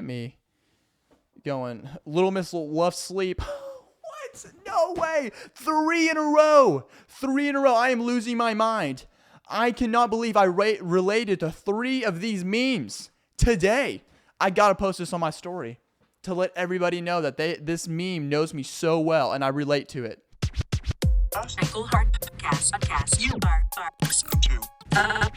Me going, Little Miss loves sleep. What? No way. 3 in a row. 3 in a row. I am losing my mind. I cannot believe I related to 3 of these memes today. I got to post this on my story to let everybody know that this meme knows me so well and I relate to it. Dawsoniglehart podcast. You are listening to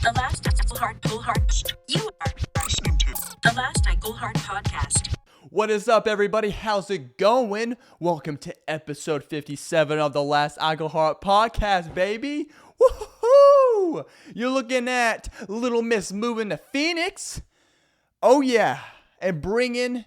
the last Dawsoniglehart. You are listening to the last Dawsoniglehart podcast. What is up, everybody? How's it going? Welcome to episode 57 of the last Dawsoniglehart podcast, baby. Woohoo! You're looking at Little Miss moving to Phoenix. Oh yeah, and bringing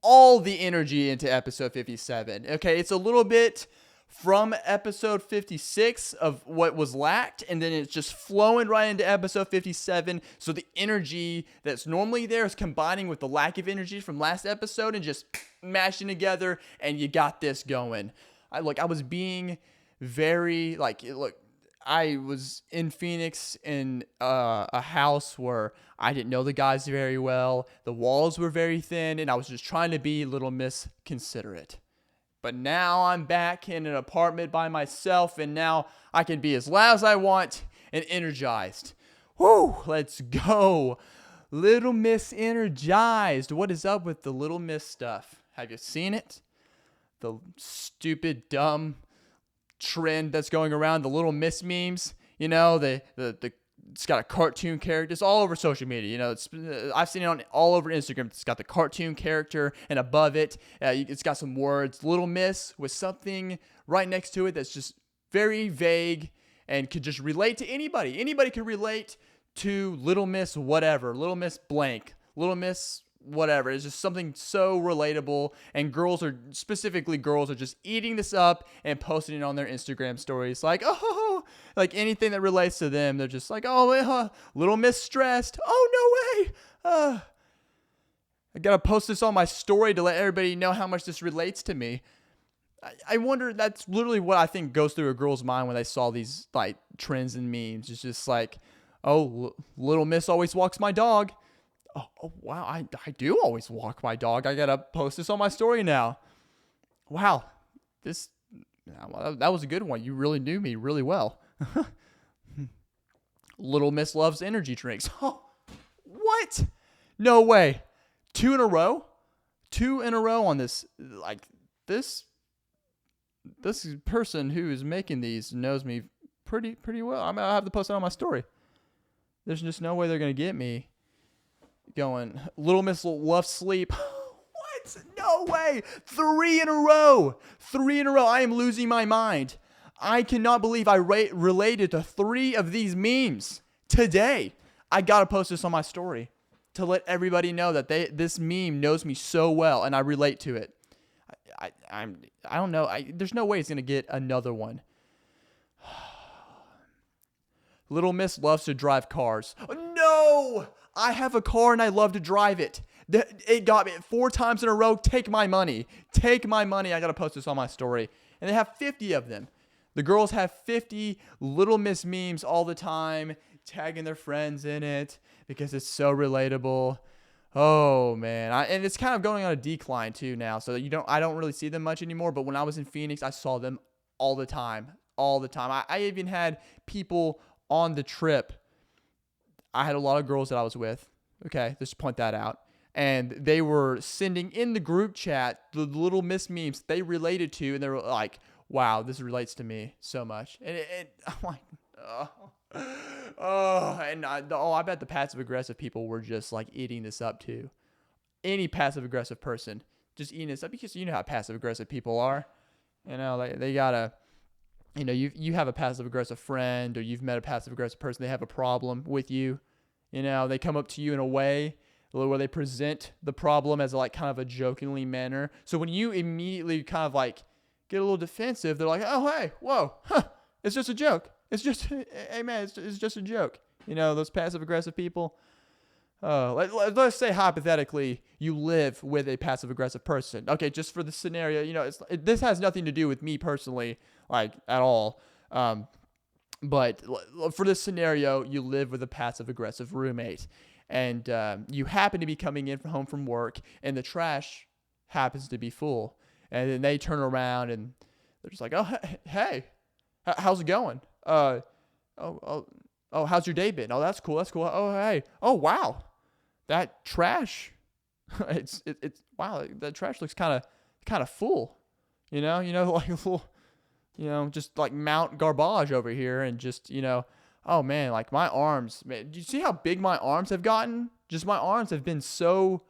all the energy into episode 57. Okay, it's a little bit from episode 56 of what was lacked, and then it's just flowing right into episode 57. So the energy that's normally there is combining with the lack of energy from last episode and just mashing together, and you got this going. I was being very I was in Phoenix in a house where I didn't know the guys very well. The walls were very thin, and I was just trying to be Little Miss considerate. But now I'm back in an apartment by myself, and now I can be as loud as I want and energized. Woo! Let's go. Little Miss energized. What is up with the Little Miss stuff? Have you seen it? The stupid, dumb trend that's going around, the Little Miss memes. You know, it's got a cartoon character. It's all over social media. You know, I've seen it all over Instagram. It's got the cartoon character, and above it, it's got some words. Little Miss with something right next to it that's just very vague and could just relate to anybody. Anybody could relate to Little Miss whatever. Little Miss blank. Little Miss whatever. It's just something so relatable, and girls are just eating this up and posting it on their Instagram stories like anything that relates to them. They're just like, Little Miss stressed. Oh, no way. I gotta post this on my story to let everybody know how much this relates to me. I wonder, that's literally what I think goes through a girl's mind when they saw these like trends and memes. It's just like, Little Miss always walks my dog. Oh wow, I do always walk my dog. I gotta post this on my story now. Wow, that was a good one. You really knew me really well. Little Miss loves energy drinks. Oh, what? No way. 2 in a row? 2 in a row on this. Like, this person who is making these knows me pretty well. I mean, I'll have to post it on my story. There's just no way they're going to get me going, Little Miss loves sleep. What? No way. 3 in a row. 3 in a row. I am losing my mind. I cannot believe I related to 3 of these memes today. I got to post this on my story to let everybody know that this meme knows me so well and I relate to it. I don't know. There's no way it's going to get another one. Little Miss loves to drive cars. No! I have a car and I love to drive it. It got me 4 times in a row. Take my money. Take my money. I got to post this on my story. And they have 50 of them. The girls have 50 Little Miss memes all the time, tagging their friends in it because it's so relatable. Oh man, and it's kind of going on a decline too now. So I don't really see them much anymore. But when I was in Phoenix, I saw them all the time. I even had people on the trip. I had a lot of girls that I was with. Okay, just point that out. And they were sending in the group chat the Little Miss memes they related to, and they were like, wow, this relates to me so much. And I'm like, I bet the passive-aggressive people were just like eating this up too. Any passive-aggressive person just eating this up, because you know how passive-aggressive people are. You know, they gotta, you know, you have a passive-aggressive friend, or you've met a passive-aggressive person, they have a problem with you. You know, they come up to you in a way where they present the problem as like kind of a jokingly manner. So when you immediately kind of like get a little defensive, they're like, oh, hey, whoa, it's just a joke. It's just, hey man, it's just a joke. You know, those passive aggressive people. Let's say hypothetically you live with a passive aggressive person. Okay, just for the scenario, you know, this has nothing to do with me personally, like at all. But for this scenario, you live with a passive aggressive roommate, and you happen to be coming in from home from work, and the trash happens to be full, and then they turn around and they're just like, oh, hey, how's it going? How's your day been? Oh, that's cool. Oh, hey. Oh, wow. That trash. it's wow. That trash looks kind of full. Like a little, just like Mount Garbage over here, and just, oh man, like my arms, man. Do you see how big my arms have gotten? Just my arms have been so,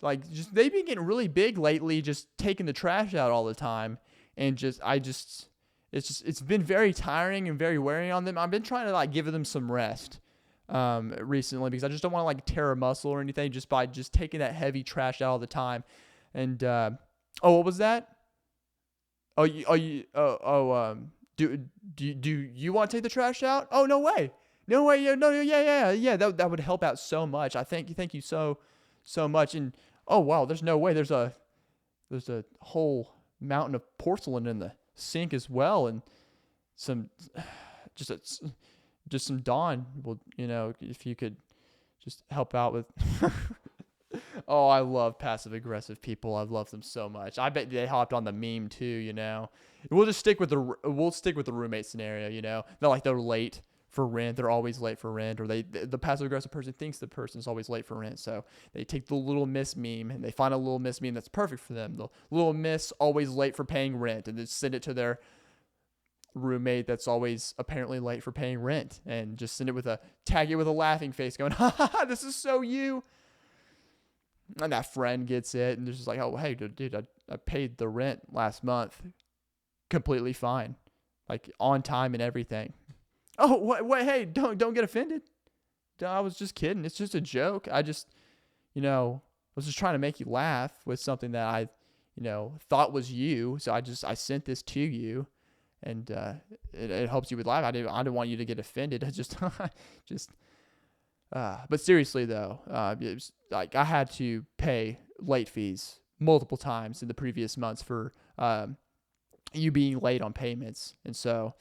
like, just they've been getting really big lately, just taking the trash out all the time, and it's been very tiring and very wearing on them. I've been trying to like give them some rest recently, because I just don't want to like tear a muscle or anything just by just taking that heavy trash out all the time. And what was that? Do you want to take the trash out? Oh, no way. Yeah. That would help out so much. Thank you so much. And oh wow, there's no way. There's a whole mountain of porcelain in the sink as well, and some just some Dawn. Well, if you could just help out with. Oh, I love passive aggressive people. I love them so much. I bet they hopped on the meme too. We'll just stick with the roommate scenario. They're late for rent. They're always late for rent, or the passive aggressive person thinks the person's always late for rent. So they take the little miss meme and they find a little miss meme that's perfect for them. The little miss always late for paying rent, and then send it to their roommate that's always apparently late for paying rent, and just tag it with a laughing face going, ha ha ha, this is so you. And that friend gets it, and they're just like, oh, hey, dude, I paid the rent last month completely fine, like on time and everything. Oh, what? Hey, don't get offended. I was just kidding. It's just a joke. I just, was just trying to make you laugh with something that I, thought was you. So I sent this to you, and it helps you with laugh. I didn't want you to get offended. I just, but seriously though, it was like I had to pay late fees multiple times in the previous months for you being late on payments, and so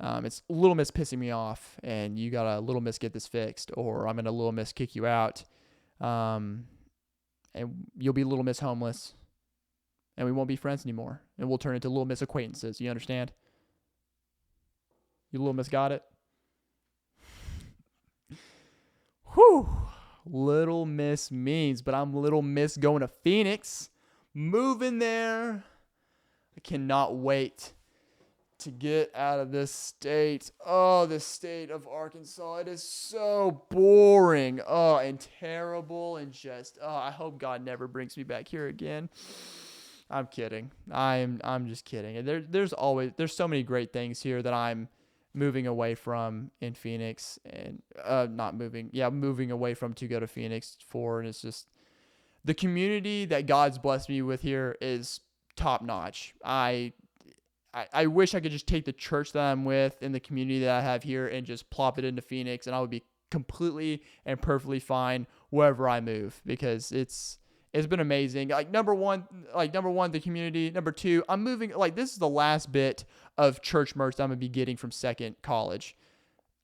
it's Little Miss pissing me off, and you gotta Little Miss get this fixed, or I'm gonna Little Miss kick you out, and you'll be Little Miss homeless, and we won't be friends anymore, and we'll turn into Little Miss acquaintances. You understand? You Little Miss got it? Whew. Little Miss means, but I'm Little Miss going to Phoenix, moving there. I cannot wait to get out of this state. Oh, the state of Arkansas. It is so boring. Oh, and terrible, and just, I hope God never brings me back here again. I'm kidding. I'm just kidding. And there's so many great things here that I'm moving away from in Phoenix, and moving away from to go to Phoenix for. And it's just the community that God's blessed me with here is top notch. I wish I could just take the church that I'm with and the community that I have here and just plop it into Phoenix, and I would be completely and perfectly fine wherever I move, because it's been amazing. Number one, the community. Number two, I'm moving. This is the last bit of church merch that I'm gonna be getting from Second College,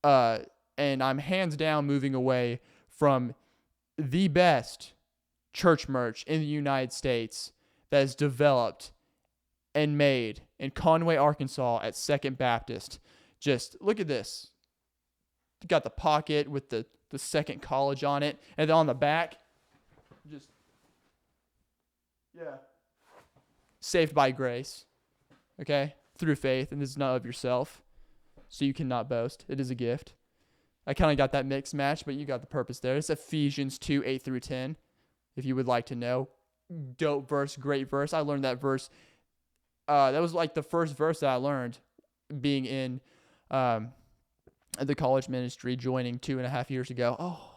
and I'm hands down moving away from the best church merch in the United States that is developed and made in Conway, Arkansas at Second Baptist. Just look at this. You got the pocket with the Second College on it, and then on the back, just. Yeah. Saved by grace. Okay? Through faith, and this is not of yourself, so you cannot boast. It is a gift. I kind of got that mix match, but you got the purpose there. It's Ephesians 2, 8 through 10, if you would like to know. Dope verse, great verse. I learned that verse. That was like the first verse that I learned being in the college ministry, joining 2.5 years ago. Oh,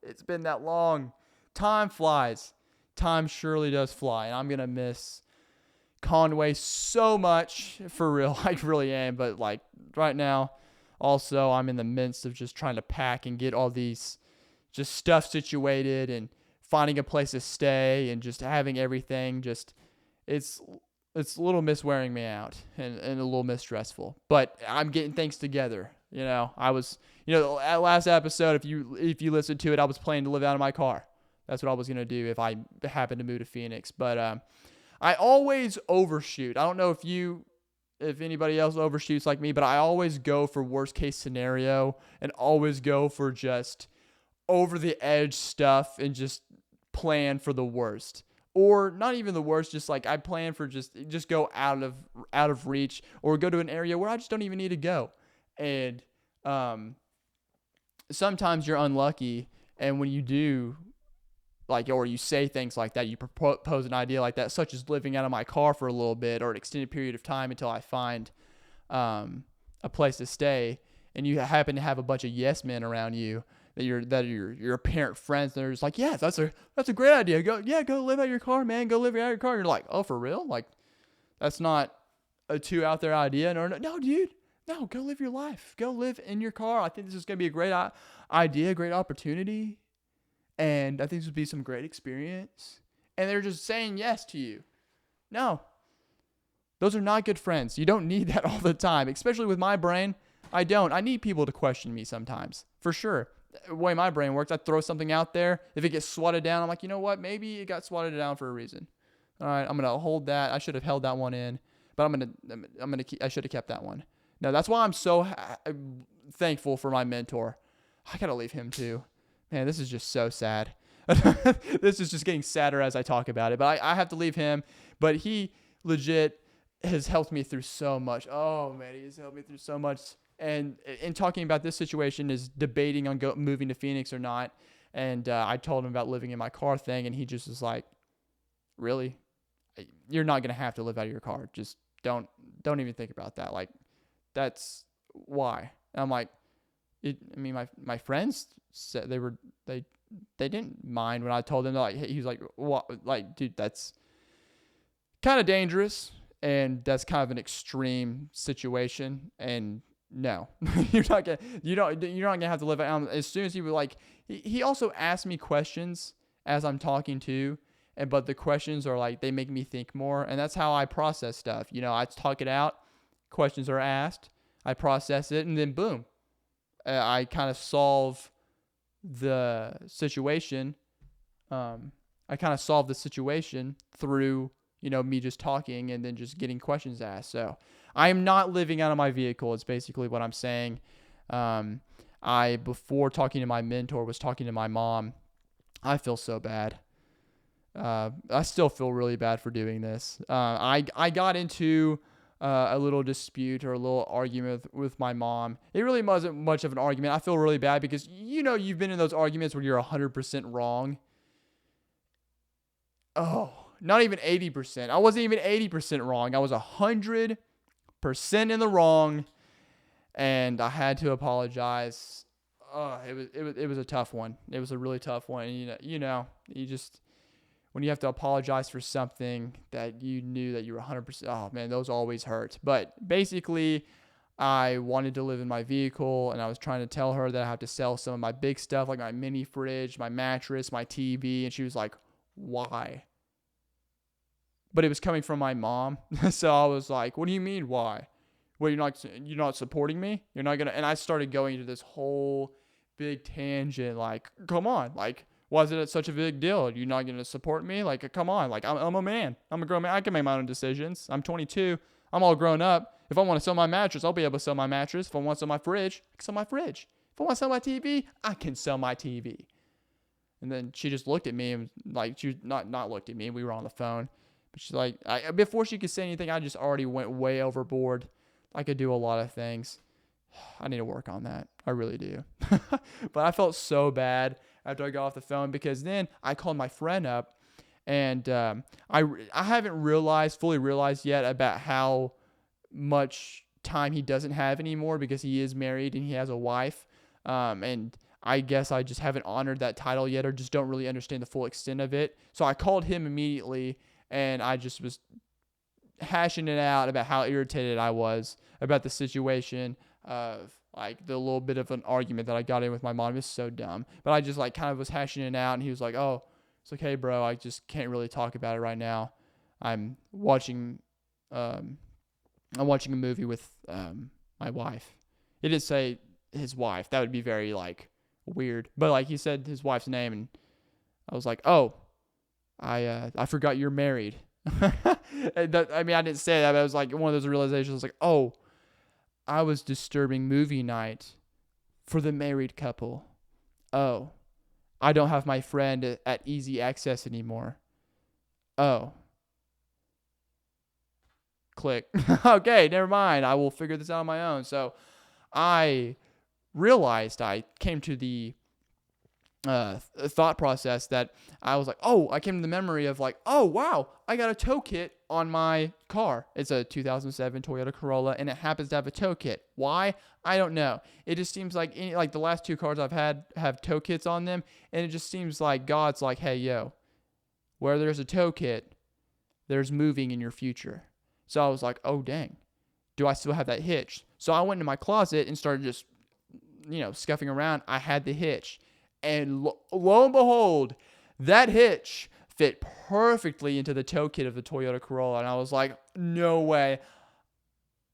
it's been that long. Time flies. Time surely does fly, and I'm going to miss Conway so much, for real. I really am, but right now, also, I'm in the midst of just trying to pack and get all these just stuff situated and finding a place to stay and just having everything. Just, it's a little miss wearing me out and a little miss stressful, but I'm getting things together. I was, at last episode, if you listened to it, I was planning to live out of my car. That's what I was going to do if I happened to move to Phoenix. But I always overshoot. I don't know if anybody else overshoots like me, but I always go for worst case scenario and always go for just over the edge stuff and just plan for the worst. Or not even the worst, just like I plan for just go out of reach, or go to an area where I just don't even need to go. And sometimes you're unlucky, and when you do, or you say things like that, you propose an idea like that, such as living out of my car for a little bit or an extended period of time until I find a place to stay, and you happen to have a bunch of yes men around you that are your apparent friends, and they're just like, yeah, that's a great idea. Go live out your car, man. Go live out your car. And you're like, oh, for real? Like, that's not a too out there idea. No, dude. No, go live your life. Go live in your car. I think this is going to be a great idea, great opportunity. And I think this would be some great experience. And they're just saying yes to you. No. Those are not good friends. You don't need that all the time, especially with my brain. I don't. I need people to question me sometimes, for sure. The way my brain works, I throw something out there. If it gets swatted down, I'm like, you know what? Maybe it got swatted down for a reason. All right, I'm gonna hold that. I should have held that one in, but I should have kept that one. No, that's why I'm so thankful for my mentor. I gotta leave him too. Man, this is just so sad. This is just getting sadder as I talk about it. But I have to leave him. But he legit has helped me through so much. Oh man, he has helped me through so much. And in talking about this situation is debating on moving to Phoenix or not. And I told him about living in my car thing, and he just was like, really? You're not going to have to live out of your car. Just don't even think about that. Like, that's why. And I'm like, my friends said they didn't mind when I told them. Like, he was like, what? Like, dude, that's kind of dangerous, and that's kind of an extreme situation. And no, you're not gonna have to live out. As soon as he was like, he also asked me questions as I'm talking to, but the questions are like, they make me think more, and that's how I process stuff. I talk it out, questions are asked, I process it, and then boom, I kind of solve the situation. I kind of solve the situation through me just talking and then just getting questions asked. So I am not living out of my vehicle. It's basically what I'm saying. Before talking to my mentor, was talking to my mom. I feel so bad. I still feel really bad for doing this. I got into a little dispute or a little argument with my mom. It really wasn't much of an argument. I feel really bad because you've been in those arguments where you're 100% wrong. Oh, not even 80%. I wasn't even 80% wrong. I was 100% in the wrong, and I had to apologize. It was a tough one. It was a really tough one. And you just, when you have to apologize for something that you knew that you were 100%, oh man, those always hurt. But basically, I wanted to live in my vehicle, and I was trying to tell her that I have to sell some of my big stuff, like my mini fridge, my mattress, my TV, and she was like, why? But it was coming from my mom. So I was like, what do you mean, why? Well, you're not supporting me? You're not gonna, and I started going into this whole big tangent, like, come on, like, why is it such a big deal? You're not gonna support me? Like, come on, like, I'm a man. I'm a grown man. I can make my own decisions. I'm 22. I'm all grown up. If I want to sell my mattress, I'll be able to sell my mattress. If I want to sell my fridge, I can sell my fridge. If I want to sell my TV, I can sell my TV. And then she just looked at me and like, she not looked at me. We were on the phone. But she's like, before she could say anything, I just already went way overboard. I could do a lot of things. I need to work on that. I really do. But I felt so bad after I got off the phone, because then I called my friend up, and I haven't fully realized yet about how much time he doesn't have anymore, because he is married and he has a wife. And I guess I just haven't honored that title yet, or just don't really understand the full extent of it. So I called him immediately, and I just was hashing it out about how irritated I was about the situation of like the little bit of an argument that I got in with my mom. It was so dumb. But I just like kind of was hashing it out, and he was like, oh, it's okay, bro. I just can't really talk about it right now. I'm watching a movie with my wife. He didn't say his wife. That would be very, like, weird. But, like, he said his wife's name, and I was like, oh, I forgot you're married. I didn't say that, but it was like one of those realizations. I was like, oh, I was disturbing movie night for the married couple. Oh, I don't have my friend at easy access anymore. Oh. Click. Okay, never mind. I will figure this out on my own. So I realized, I came to the thought process that I was like, oh, I came to the memory of like, oh, wow, I got a tow kit on my car. It's a 2007 Toyota Corolla, and it happens to have a tow kit. Why? I don't know. It just seems like the last two cars I've had have tow kits on them, and it just seems like God's like, hey, yo, where there's a tow kit, there's moving in your future. So I was like, oh, dang, do I still have that hitch? So I went into my closet and started just, scuffing around. I had the hitch. And lo and behold, that hitch fit perfectly into the tow kit of the Toyota Corolla. And I was like, no way.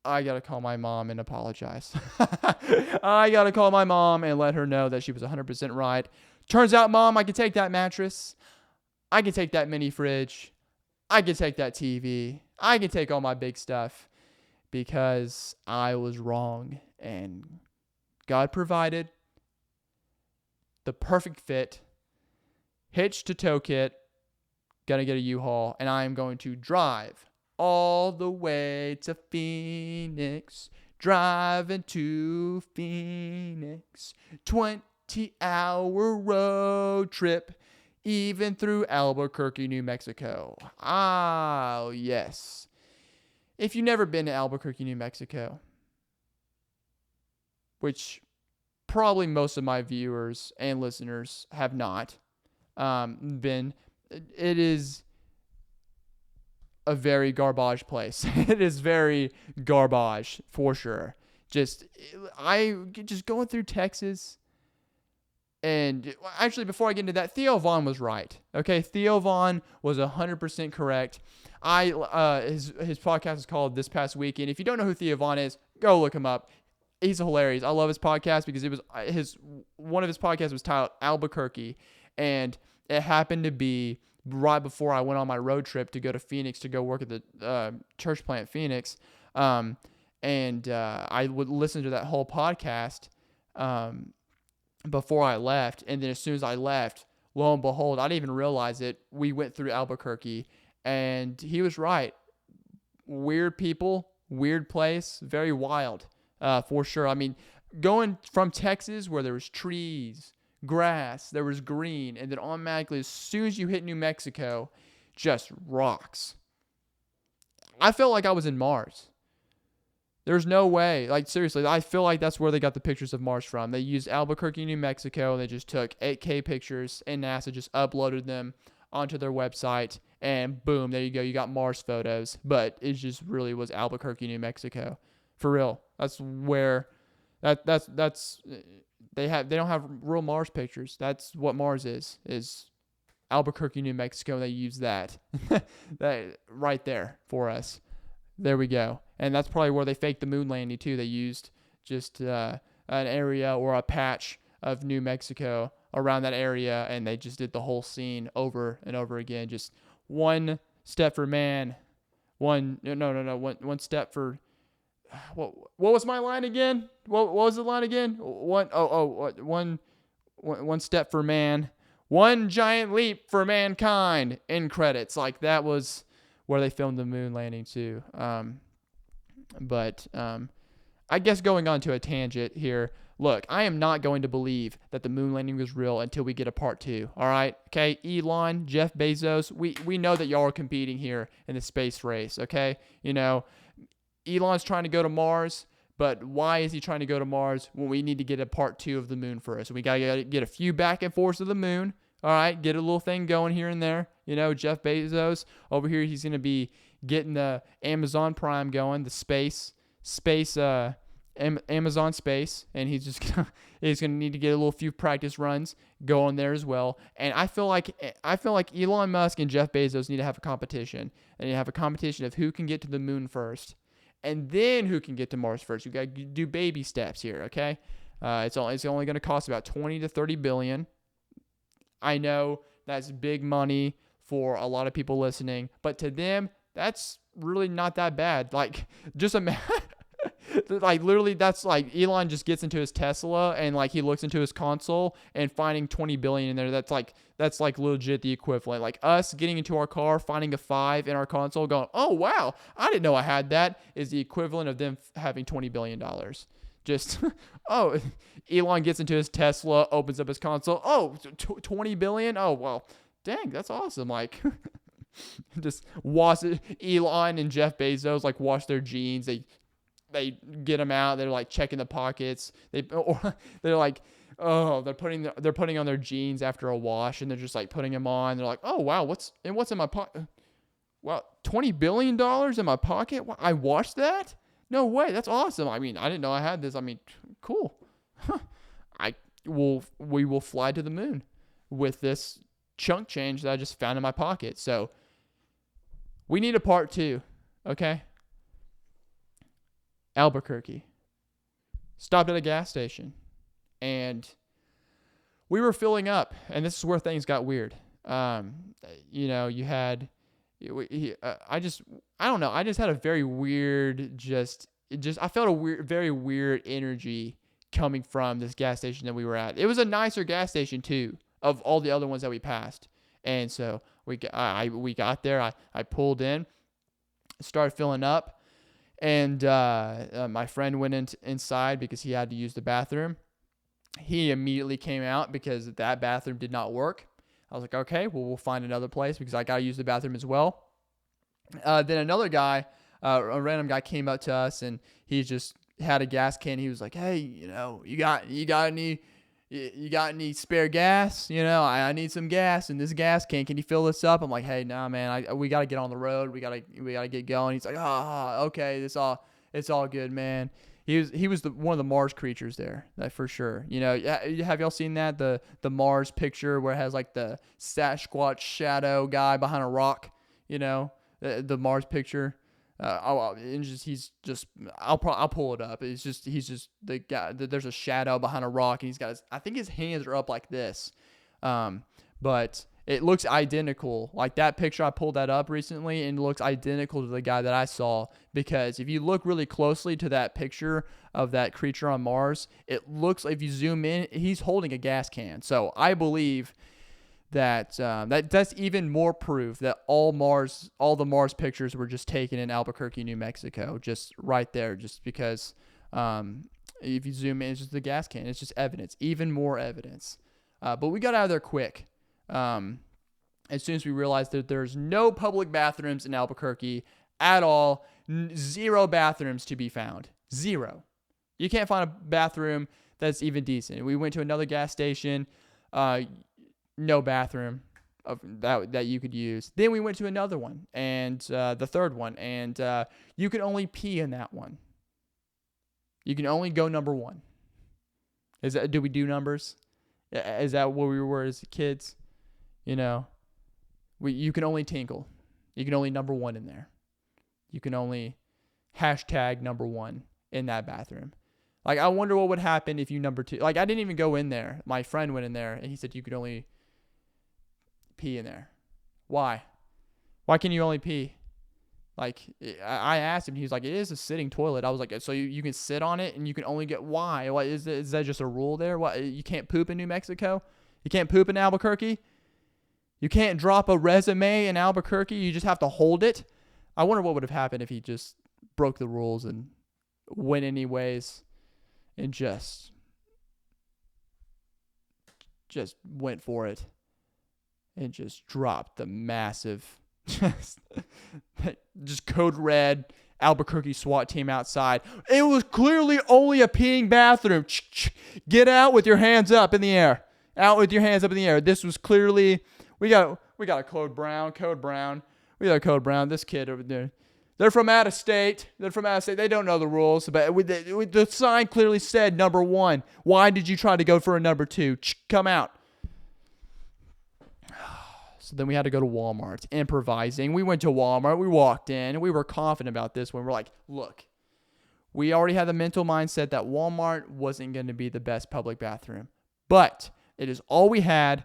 I got to call my mom and apologize. I got to call my mom and let her know that she was 100% right. Turns out, Mom, I can take that mattress. I can take that mini fridge. I can take that TV. I can take all my big stuff because I was wrong. And God provided the perfect fit, hitch to tow kit, gonna get a U-Haul, and I am going to drive all the way to Phoenix, driving to Phoenix, 20-hour road trip, even through Albuquerque, New Mexico. Oh, yes. If you've never been to Albuquerque, New Mexico, which probably most of my viewers and listeners have not been, it is a very garbage place. It is very garbage for sure. Just going through Texas. And actually, before I get into that, Theo Vaughn was right. Okay, Theo Vaughn was 100% correct. His podcast is called This Past Weekend. If you don't know who Theo Vaughn is, go look him up. He's hilarious. I love his podcast because one of his podcasts was titled Albuquerque, and it happened to be right before I went on my road trip to go to Phoenix to go work at the church plant Phoenix. I would listen to that whole podcast before I left, and then as soon as I left, lo and behold, I didn't even realize it. We went through Albuquerque, and he was right. Weird people, weird place, very wild. For sure. I mean, going from Texas where there was trees, grass, there was green, and then automatically as soon as you hit New Mexico, just rocks. I felt like I was in Mars. There's no way. Like, seriously, I feel like that's where they got the pictures of Mars from. They used Albuquerque, New Mexico, and they just took 8K pictures, and NASA just uploaded them onto their website, and boom, there you go. You got Mars photos, but it just really was Albuquerque, New Mexico. For real. That's where they don't have real Mars pictures. That's what Mars is Albuquerque, New Mexico, and they use that right there for us. There we go. And that's probably where they faked the moon landing too. They used just an area or a patch of New Mexico around that area, and they just did the whole scene over and over again. Just one step for man, one step for. What was my line again? What was the line again? One step for man, one giant leap for mankind. End credits. Like, that was where they filmed the moon landing too. But I guess going on to a tangent here. Look, I am not going to believe that the moon landing was real until we get a part 2. All right? Okay? Elon, Jeff Bezos, we know that y'all are competing here in the space race. Okay? Elon's trying to go to Mars, but why is he trying to go to Mars when we need to get a part 2 of the moon first? We got to get a few back and forths of the moon. All right, get a little thing going here and there. Jeff Bezos over here, he's going to be getting the Amazon Prime going, the Amazon space, and he's going to need to get a few practice runs going there as well. And I feel like Elon Musk and Jeff Bezos need to have a competition. They need to have a competition of who can get to the moon first. And then who can get to Mars first? You got to do baby steps here, okay? It's only going to cost about 20 to 30 billion. I know that's big money for a lot of people listening, but to them, that's really not that bad. Like, just imagine, like, literally, that's like Elon just gets into his Tesla and like he looks into his console and finding 20 billion in there. That's like legit the equivalent. Like us getting into our car, finding a 5 in our console, going, oh wow, I didn't know I had that, is the equivalent of them having $20 billion. Just, oh, Elon gets into his Tesla, opens up his console. Oh, 20 billion. Oh, well, dang, that's awesome. Like, just wash it. Elon and Jeff Bezos like wash their jeans. They get them out. They're like checking the pockets. They're like, oh, they're putting on their jeans after a wash, and they're just like putting them on. They're like, oh wow, what's in my pocket? Wow, $20 billion in my pocket. I washed that? No way. That's awesome. I mean, I didn't know I had this. I mean, cool. We will fly to the moon with this chunk change that I just found in my pocket. So we need a part 2. Okay. Albuquerque. Stopped at a gas station and we were filling up, and this is where things got weird. You had, I don't know. I just had a very weird, I felt a very weird energy coming from this gas station that we were at. It was a nicer gas station too, of all the other ones that we passed. And so we got there. I pulled in, started filling up, and my friend went inside because he had to use the bathroom. He immediately came out because that bathroom did not work. I was like, okay, well, we'll find another place because I got to use the bathroom as well. Then another guy, a random guy, came up to us, and he just had a gas can. He was like, hey, you got any spare gas? I need some gas in this gas can. Can you fill this up? I'm like, hey, nah, man, we got to get on the road. We got to get going. He's like, okay, it's all good, man. He was one of the Mars creatures there, that for sure. Have y'all seen that, the Mars picture where it has like the Sasquatch shadow guy behind a rock? The Mars picture. I'll pull it up. He's just the guy. There's a shadow behind a rock, and I think his hands are up like this. But it looks identical. Like that picture, I pulled that up recently, and it looks identical to the guy that I saw. Because if you look really closely to that picture of that creature on Mars, it looks like, if you zoom in, he's holding a gas can. So I believe that's even more proof that all the Mars pictures were just taken in Albuquerque, New Mexico, just right there. Just because if you zoom in, it's just the gas can. It's just evidence, even more evidence. But we got out of there quick. As soon as we realized that there's no public bathrooms in Albuquerque at all, 0 bathrooms to be found. 0. You can't find a bathroom that's even decent. We went to another gas station, no bathroom of that you could use. Then we went to another one, and the third one, and you could only pee in that one. You can only go number 1. Do we do numbers? Is that what we were as kids? You can only tinkle. You can only number 1 in there. You can only hashtag number 1 in that bathroom. Like, I wonder what would happen if you number 2. Like, I didn't even go in there. My friend went in there, and he said you could only pee in there. Why? Why can you only pee? Like, I asked him, and he was like, it is a sitting toilet. I was like, so you can sit on it, and you can only get, why? What, is that just a rule there? What, you can't poop in New Mexico? You can't poop in Albuquerque? You can't drop a resume in Albuquerque? You just have to hold it? I wonder what would have happened if he just broke the rules and went anyways and just went for it and just dropped the massive, just code red Albuquerque SWAT team outside. It was clearly only a peeing bathroom. Get out with your hands up in the air. Out with your hands up in the air. This was clearly, we got a code brown. We got a code brown. This kid over there. They're from out of state. They don't know the rules. But the sign clearly said number 1. Why did you try to go for a number 2? Come out. So then we had to go to Walmart, improvising. We went to Walmart. We walked in. We were confident about this one. We're like, look, we already had the mental mindset that Walmart wasn't going to be the best public bathroom. But it is all we had,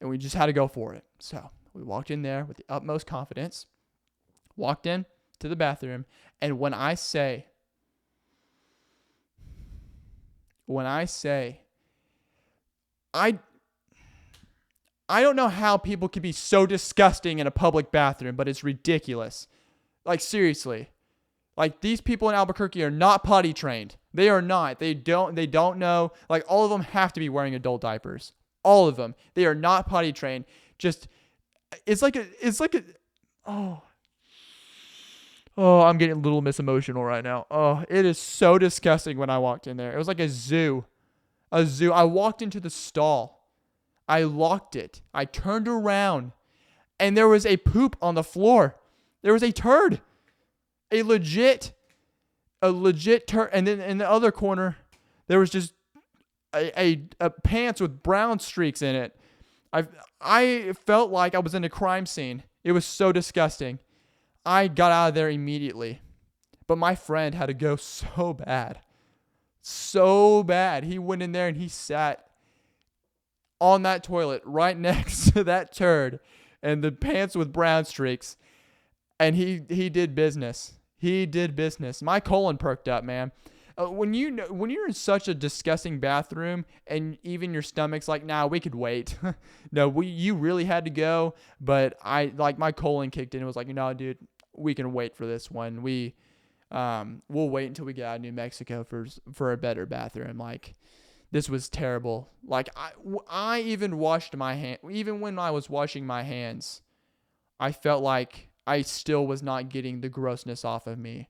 and we just had to go for it. So we walked in there with the utmost confidence, walked in to the bathroom, and when I say, I don't know how people can be so disgusting in a public bathroom, but it's ridiculous. Like, seriously. Like, these people in Albuquerque are not potty trained. They are not. They don't know. Like, all of them have to be wearing adult diapers. All of them. They are not potty trained. Just, oh, I'm getting a little emotional right now. Oh, it is so disgusting when I walked in there. It was like a zoo. I walked into the stall. I locked it. I turned around, and there was a poop on the floor. There was a turd. A legit turd. And then in the other corner, there was just a pants with brown streaks in it. I felt like I was in a crime scene. It was so disgusting. I got out of there immediately. But my friend had to go so bad. So bad. He went in there and he sat on that toilet right next to that turd and the pants with brown streaks. And he did business. He did business. My colon perked up, man. When you're in such a disgusting bathroom and even your stomach's like, nah, we could wait. No, you really had to go. But my colon kicked in and was like, no, dude, we can wait for this one. We'll wait until we get out of New Mexico for a better bathroom. Like, this was terrible. Like, I even washed my hand. Even when I was washing my hands, I felt like I still was not getting the grossness off of me.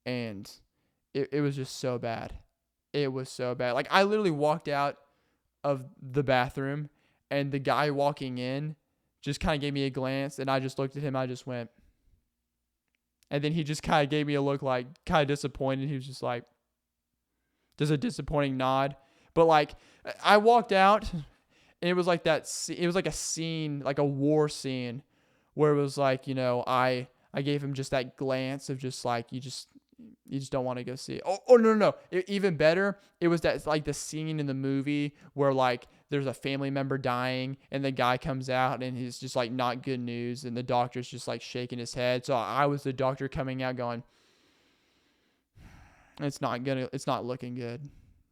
And it was just so bad. It was so bad. Like, I literally walked out of the bathroom, and the guy walking in just kind of gave me a glance, and I just looked at him. I just went. And then he just kind of gave me a look, like, kind of disappointed. He was just like, just a disappointing nod. But, like, I walked out, and it was like that. It was like a scene, like a war scene, where it was like, you know, I gave him just that glance of just like, you just don't want to go see it. Oh no. Even better, it was that, like, the scene in the movie where, like, there's a family member dying, and the guy comes out, and he's just like, not good news, and the doctor's just like shaking his head. So I was the doctor coming out going, it's not looking good.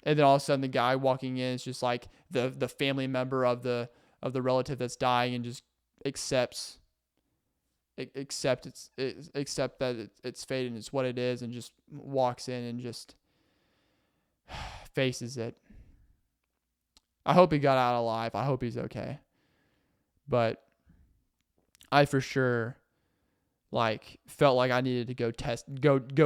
And then all of a sudden the guy walking in is just like the family member of the relative that's dying, and just accept that it's fate and it's what it is, and just walks in and just faces it. I hope he got out alive. I hope he's okay. But I for sure, like, felt like I needed to go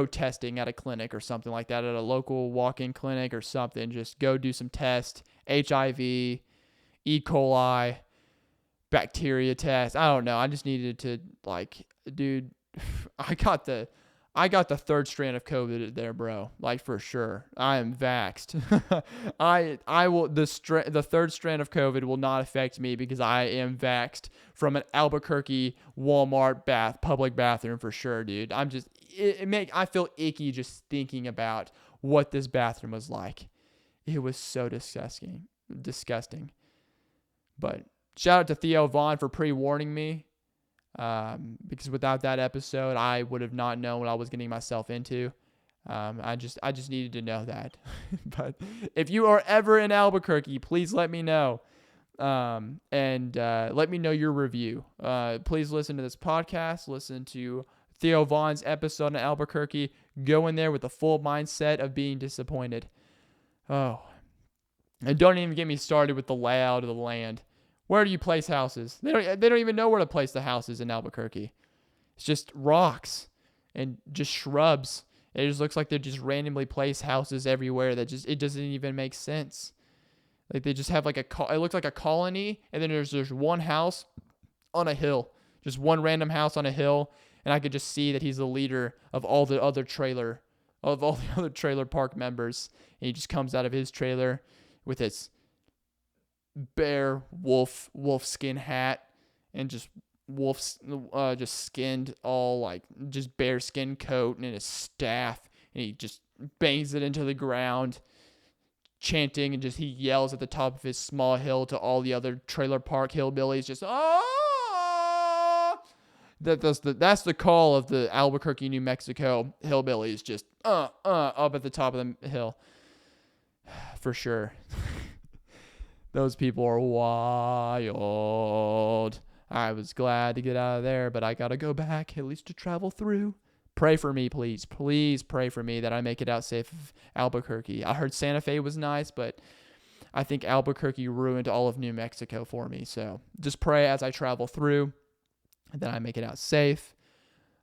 testing at a clinic or something like that, at a local walk-in clinic or something. Just go do some tests, HIV, E. coli, bacteria test. I don't know. I just needed to, like, dude, I got the third strand of COVID there, bro. Like, for sure. I am vaxxed. The third strand of COVID will not affect me because I am vaxxed from an Albuquerque Walmart public bathroom for sure, dude. I feel icky just thinking about what this bathroom was like. It was so disgusting. But shout out to Theo Vaughn for pre-warning me. Because without that episode, I would have not known what I was getting myself into. I just needed to know that. But if you are ever in Albuquerque, please let me know. And let me know your review. Please listen to this podcast. Listen to Theo Vaughn's episode in Albuquerque. Go in there with the full mindset of being disappointed. Oh, and don't even get me started with the layout of the land. Where do you place houses? They don't even know where to place the houses in Albuquerque. It's just rocks and just shrubs. It just looks like they just randomly place houses everywhere it doesn't even make sense. Like, they just have like it looks like a colony, and then there's one house on a hill. Just one random house on a hill, and I could just see that he's the leader of all the other trailer park members. And he just comes out of his trailer with his bear wolf skin hat and just just skinned, all like just bare skin coat and his staff, and he just bangs it into the ground, chanting, and just he yells at the top of his small hill to all the other trailer park hillbillies, just that's the call of the Albuquerque, New Mexico hillbillies, just up at the top of the hill, for sure. Those people are wild. I was glad to get out of there, but I gotta go back, at least to travel through. Pray for me, please. Please pray for me that I make it out safe of Albuquerque. I heard Santa Fe was nice, but I think Albuquerque ruined all of New Mexico for me. So just pray as I travel through that I make it out safe,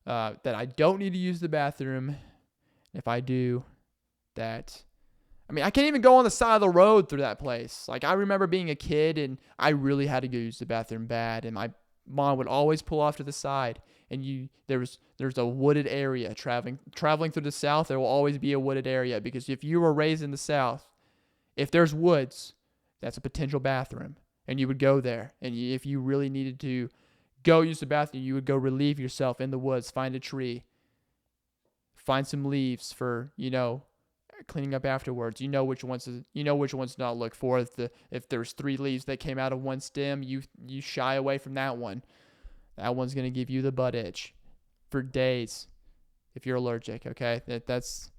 that I don't need to use the bathroom. If I do, I can't even go on the side of the road through that place. Like, I remember being a kid and I really had to go use the bathroom bad, and my mom would always pull off to the side, and there's a wooded area. Traveling through the South, there will always be a wooded area, because if you were raised in the South, if there's woods, that's a potential bathroom, and you would go there. And if you really needed to go use the bathroom, you would go relieve yourself in the woods, find a tree, find some leaves for, cleaning up afterwards. You know which ones to not look for. If there's 3 leaves that came out of one stem, you shy away from that one. That one's going to give you the butt itch for days if you're allergic, okay? That's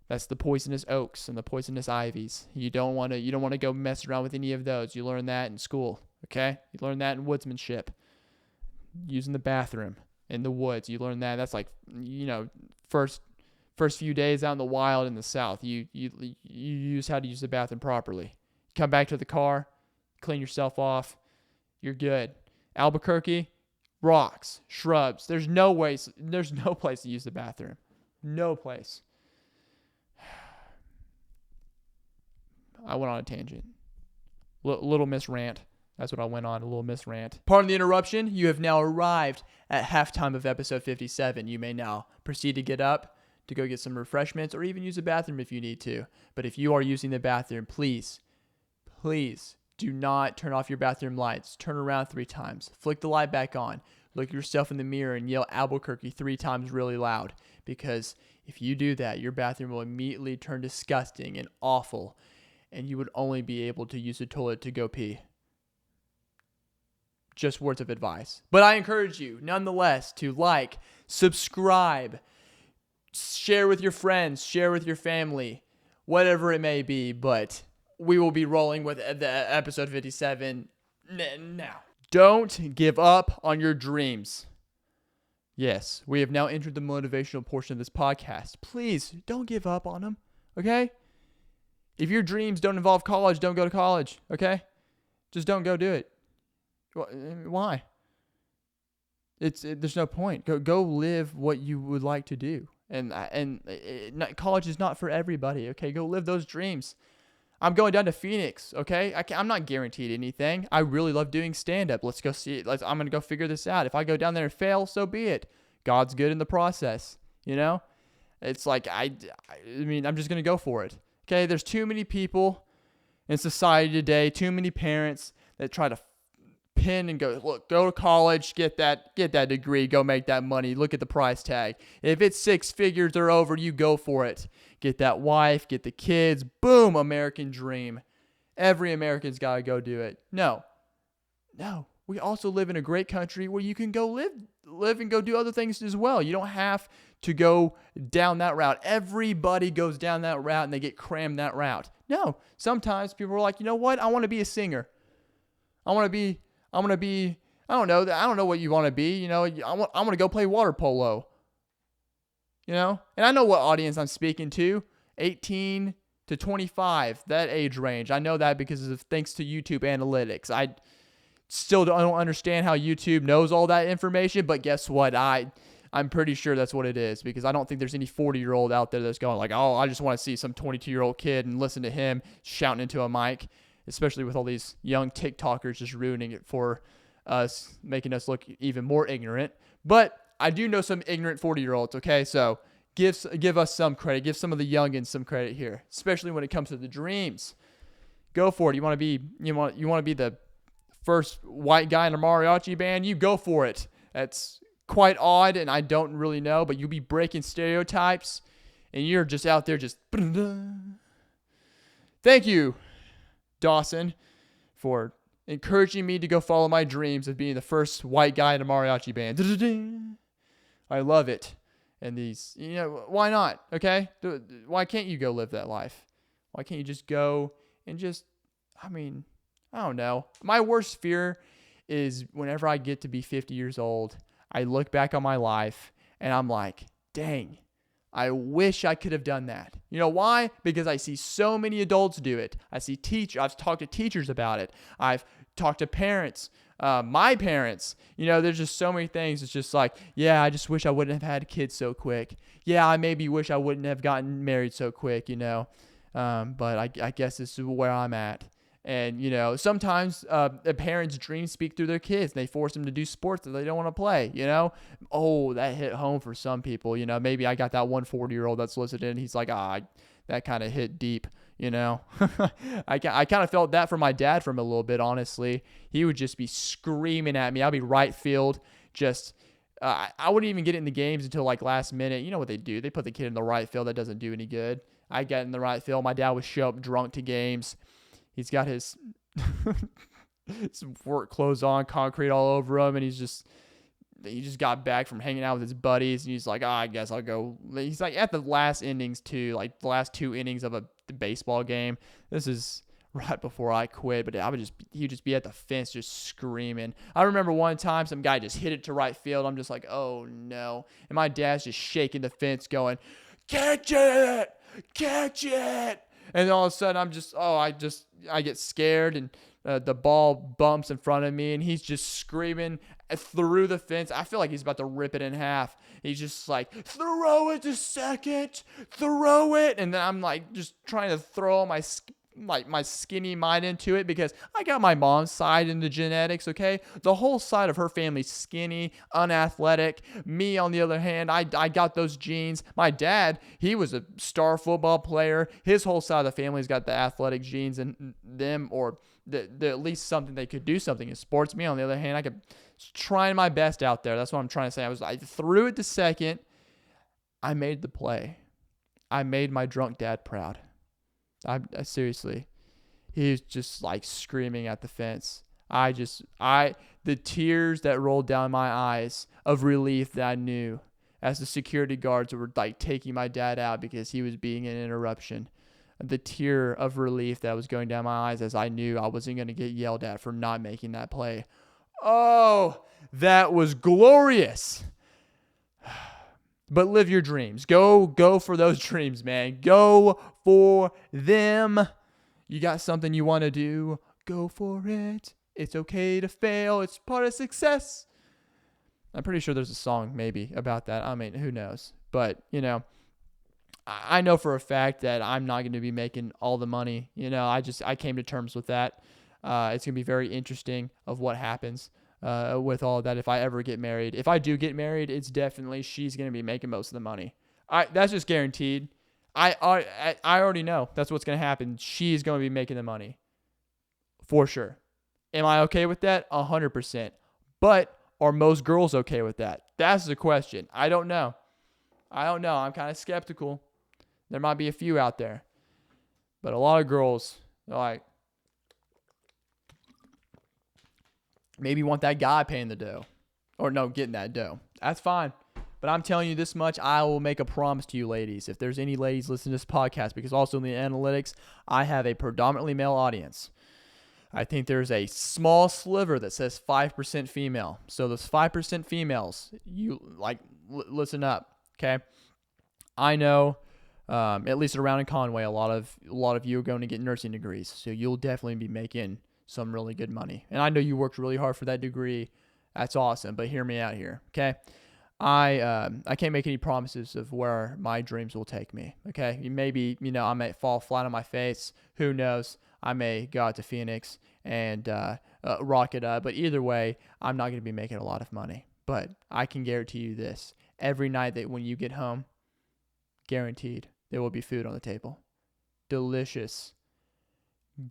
the poisonous oaks and the poisonous ivies. You don't want to go mess around with any of those. You learn that in school, okay? You learn that in woodsmanship. Using the bathroom in the woods, you learn that. That's like, first few days out in the wild in the South, you use how to use the bathroom properly. Come back to the car, clean yourself off, you're good. Albuquerque, rocks, shrubs. There's no place to use the bathroom. No place. I went on a tangent. Little Miss Rant. That's what I went on, a little Miss Rant. Pardon the interruption. You have now arrived at halftime of episode 57. You may now proceed to get up, to go get some refreshments, or even use the bathroom if you need to. But if you are using the bathroom, please do not turn off your bathroom lights. Turn around 3 times. Flick the light back on. Look yourself in the mirror and yell Albuquerque 3 times really loud. Because if you do that, your bathroom will immediately turn disgusting and awful, and you would only be able to use the toilet to go pee. Just words of advice. But I encourage you, nonetheless, to like, subscribe, share with your friends, share with your family, whatever it may be. But we will be rolling with the episode 57 now. Don't give up on your dreams. Yes, we have now entered the motivational portion of this podcast. Please don't give up on them, okay? If your dreams don't involve college, don't go to college, okay? Just don't go do it. Why? There's no point. Go live what you would like to do. And college is not for everybody, okay? Go live those dreams. I'm going down to Phoenix, okay? I'm not guaranteed anything. I really love doing stand-up. Let's go see it. I'm going to go figure this out. If I go down there and fail, so be it. God's good in the process, It's like, I'm just going to go for it, okay? There's too many people in society today, too many parents that try to pin and go, look, go to college, get that degree, go make that money. Look at the price tag. If it's 6 figures or over, you go for it. Get that wife, get the kids. Boom, American dream. Every American's got to go do it. No. We also live in a great country where you can go live and go do other things as well. You don't have to go down that route. Everybody goes down that route and they get crammed that route. No. Sometimes people are like, you know what? I want to be a singer. I want to be, I don't know what you want to be. I want to go play water polo. And I know what audience I'm speaking to, 18 to 25, that age range. I know that because of thanks to YouTube analytics. I still don't understand how YouTube knows all that information, but guess what? I'm pretty sure that's what it is, because I don't think there's any 40-year-old out there that's going like, oh, I just want to see some 22-year-old kid and listen to him shouting into a mic, especially with all these young TikTokers just ruining it for us, making us look even more ignorant. But I do know some ignorant 40-year-olds, okay? So give us some credit. Give some of the youngins some credit here, especially when it comes to the dreams. Go for it. You want to be the first white guy in a mariachi band, you go for it. That's quite odd, and I don't really know, but you'll be breaking stereotypes, and you're just out there just... Thank you, Dawson, for encouraging me to go follow my dreams of being the first white guy in a mariachi band. I love it. And these, why not? Okay? Why can't you go live that life? Why can't you just go and I don't know. My worst fear is whenever I get to be 50 years old, I look back on my life and I'm like, dang, I wish I could have done that. You know why? Because I see so many adults do it. I've talked to teachers about it. I've talked to parents, my parents. There's just so many things. It's just like, yeah, I just wish I wouldn't have had kids so quick. Yeah, I maybe wish I wouldn't have gotten married so quick, But I guess this is where I'm at. And, sometimes parents' dreams speak through their kids. They force them to do sports that they don't want to play, Oh, that hit home for some people. Maybe I got that 140-year-old that's listening, and he's like, that kind of hit deep, I kind of felt that from my dad from a little bit, honestly. He would just be screaming at me. I'd be right field, I wouldn't even get in the games until like last minute. You know what they do? They put the kid in the right field. That doesn't do any good. I get in the right field. My dad would show up drunk to games. He's got his work clothes on, concrete all over him, and he just got back from hanging out with his buddies, and he's like, I guess I'll go. He's like at the last innings too, like the last 2 innings of a baseball game. This is right before I quit, but he'd just be at the fence just screaming. I remember one time some guy just hit it to right field. I'm just like, oh no. And my dad's just shaking the fence going, catch it, catch it. And all of a sudden, I get scared, and the ball bumps in front of me, and he's just screaming through the fence. I feel like he's about to rip it in half. He's just like, throw it to second, throw it. And then I'm like just trying to throw my skinny mind into it, because I got my mom's side in the genetics, okay? The whole side of her family's skinny, unathletic. Me, on the other hand, I got those genes. My dad, he was a star football player. His whole side of the family's got the athletic genes in them, or the at least something they could do something in sports. Me, on the other hand, I kept trying my best out there. That's what I'm trying to say. I threw it to second. I made the play. I made my drunk dad proud. I seriously, he was just like screaming at the fence. The tears that rolled down my eyes of relief that I knew as the security guards were like taking my dad out because he was being an interruption. The tear of relief that was going down my eyes as I knew I wasn't going to get yelled at for not making that play. Oh, that was glorious. But live your dreams. Go for those dreams, man. Go for them. You got something you want to do, go for it. It's okay to fail. It's part of success. I'm pretty sure there's a song maybe about that. I mean, who knows? But, I know for a fact that I'm not going to be making all the money. I came to terms with that. It's going to be very interesting of what happens with all of that if I ever get married. If I do get married, it's definitely she's going to be making most of the money. That's just guaranteed. I already know that's what's going to happen. She's going to be making the money for sure. Am I okay with that? 100%. But are most girls okay with that? That's the question. I don't know. I'm kind of skeptical. There might be a few out there. But a lot of girls, they're like, maybe want that guy paying the dough. Or no, getting that dough. That's fine. But I'm telling you this much, I will make a promise to you ladies. If there's any ladies listening to this podcast, because also in the analytics, I have a predominantly male audience. I think there's a small sliver that says 5% female. So those 5% females, listen up, okay? I know, at least around in Conway, a lot of you are going to get nursing degrees. So you'll definitely be making some really good money. And I know you worked really hard for that degree. That's awesome. But hear me out here, okay? I can't make any promises of where my dreams will take me, okay? Maybe, I may fall flat on my face. Who knows? I may go out to Phoenix and rock it up. But either way, I'm not going to be making a lot of money. But I can guarantee you this. Every night that when you get home, guaranteed, there will be food on the table. Delicious,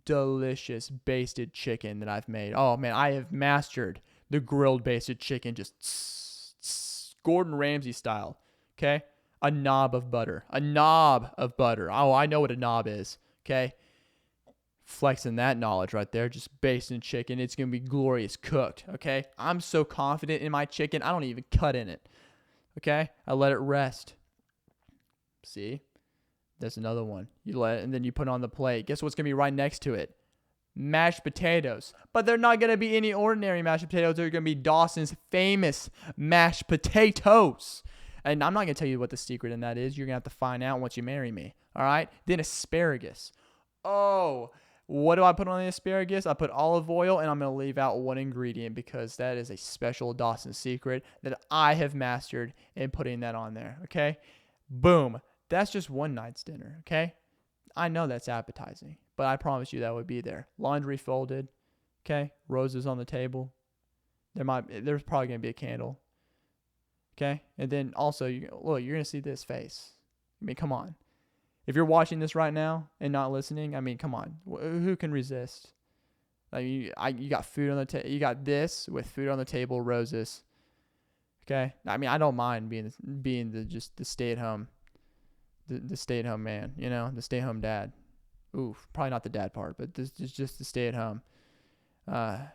delicious basted chicken that I've made. Oh man, I have mastered the grilled basted chicken, just Gordon Ramsay style. Okay, a knob of butter. Oh, I know what a knob is. Okay, flexing that knowledge right there, just basting chicken. It's gonna be glorious cooked. Okay, I'm so confident in my chicken, I don't even cut in it. Okay, I let it rest. See, there's another one. You let it, and then you put it on the plate. Guess what's gonna be right next to it? Mashed potatoes. But they're not gonna be any ordinary mashed potatoes. They're gonna be Dawson's famous mashed potatoes. And I'm not gonna tell you what the secret in that is. You're gonna have to find out once you marry me. All right. Then asparagus. Oh, what do I put on the asparagus? I put olive oil, and I'm going to leave out one ingredient because that is a special Dawson secret that I have mastered in putting that on there, okay? Boom. That's just one night's dinner, okay? I know that's appetizing, but I promise you that would be there. Laundry folded, okay? Roses on the table. There's probably going to be a candle, okay? And then also, you're going to see this face. I mean, come on. If you're watching this right now and not listening, I mean, come on. Who can resist? Like you got food on the table. You got this with food on the table, roses. Okay. I mean, I don't mind being the stay-at-home, the stay-at-home man. You know, the stay-at-home dad. Oof, probably not the dad part, but this is just the stay-at-home. But